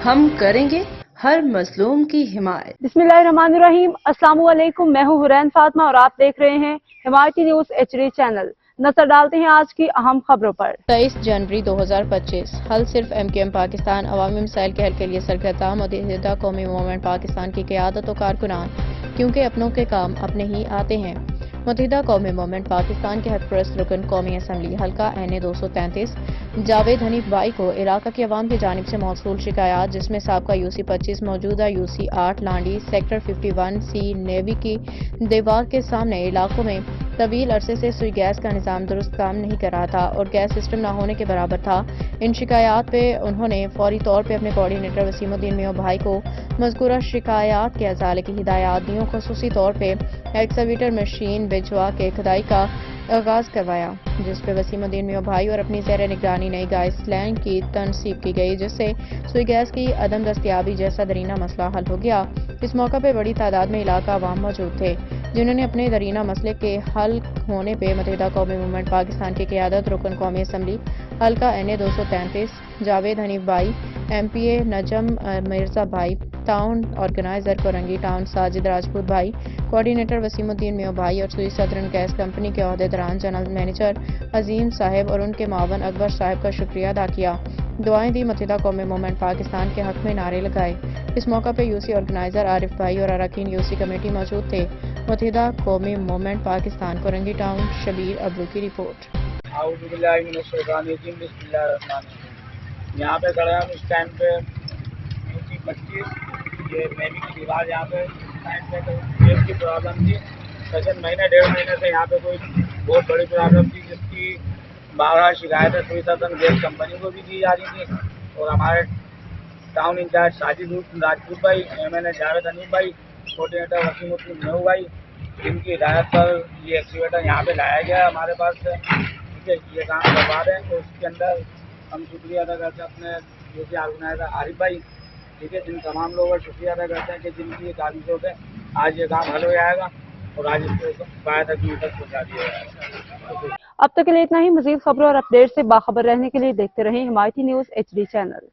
ہم کریں گے ہر مظلوم کی حمایت۔ بسم اللہ الرحمن الرحیم۔ السلام علیکم، میں ہوں حرین فاطمہ اور آپ دیکھ رہے ہیں حمایتی نیوز HD چینل۔ نظر ڈالتے ہیں آج کی اہم خبروں پر۔ 23 جنوری 2025 حل صرف MQM پاکستان عوامی مسائل کے حل کے لیے سرگرداں متحدہ قومی موومنٹ پاکستان کی قیادت و کارکنان، کیونکہ اپنوں کے کام اپنے ہی آتے ہیں۔ متحدہ قومی موومنٹ پاکستان کے حق پرست رکن قومی اسمبلی حلقہ NA 233 جاوید حنیف بھائی کو علاقہ کی عوام کی جانب سے موصول شکایات، جس میں سابقہ UC 25 موجودہ UC 8 Landhi sector 51C navy کی دیوار کے سامنے علاقوں میں طویل عرصے سے سوئی گیس کا نظام درست کام نہیں کر رہا تھا اور گیس سسٹم نہ ہونے کے برابر تھا۔ ان شکایات پہ انہوں نے فوری طور پہ اپنے کوارڈینیٹر وسیم الدین میاں بھائی کو مذکورہ شکایات کے ازالے کی ہدایات دیوں، خصوصی طور پہ ایکسکیویٹر مشین بھجوا کے کھدائی کا آغاز کروایا، جس پہ وسیم الدین میاں بھائی اور اپنی زیر نگرانی نئی گیس لائن کی تنصیب کی گئی، جس سے سوئی گیس کی عدم دستیابی جیسا درینہ مسئلہ حل ہو گیا۔ اس موقع پہ بڑی تعداد میں علاقہ عوام موجود تھے، جنہوں نے اپنے درینہ مسئلے کے حل ہونے پہ متحدہ قومی موومنٹ پاکستان کی قیادت رکن قومی اسمبلی حلقہ NA 233 جاوید حنیف بھائی، MPA نجم مرزا بھائی، town organiser Korangi town Sajid Rajput بھائی، کوارڈینیٹر وسیم الدین میاں بھائی اور سوئی سدرن گیس کمپنی کے عہدیداران جنرل مینیجر عظیم صاحب اور ان کے معاون اکبر صاحب کا شکریہ ادا کیا، دعائیں دی، متحدہ قومی موومنٹ پاکستان کے حق میں نعرے لگائے۔ اس موقع پہ UC آرگنائزر عارف بھائی اور اراکین UC کمیٹی موجود تھے۔ متحدہ قومی موومنٹ پاکستان کورنگی ٹاؤن شبیر ابرو کی رپورٹ۔ اعوذ باللہ من الشیطان الرجیم، بسم اللہ الرحمن الرحیم۔ یہاں پہ کھڑے ہم اس ٹائم پہ UC 25 یہ نیوی کی دیوار، یہاں پہ ٹائم پہ گیس کی پرابلم تھی۔ تقریباً مہینے ڈیڑھ مہینے سے یہاں پہ کوئی بہت بڑی پرابلم تھی، جس کی بارہ شکایتیں سوئی سدرن گیس کمپنی کو بھی دی جا رہی تھیں اور ہمارے ٹاؤن انچارج ساجد راجپوت بھائی، MNA جاوید حنیف بھائی، کوارڈینیٹر وسیم الدین میاں بھائی، جن کی ہدایت پر یہ ایکسکیویٹر یہاں پہ لایا گیا ہے ہمارے پاس سے، ٹھیک ہے، یہ کام کروا رہے ہیں۔ تو اس کے اندر ہم شکریہ ادا کرتے ہیں اپنے UC آرگنائزر عارف بھائی، ٹھیک ہے، جن تمام لوگوں کا شکریہ ادا کرتے ہیں کہ جن کی کاوشوں سے آج یہ کام حل ہو جائے گا اور آج اس کو باعث حقیقت تک پہنچا دیا جائے گا۔ اب تک کے لیے اتنا ہی۔ مزید خبروں اور اپڈیٹ سے باخبر رہنے کے لیے دیکھتے رہیں حمایتی نیوز HD چینل۔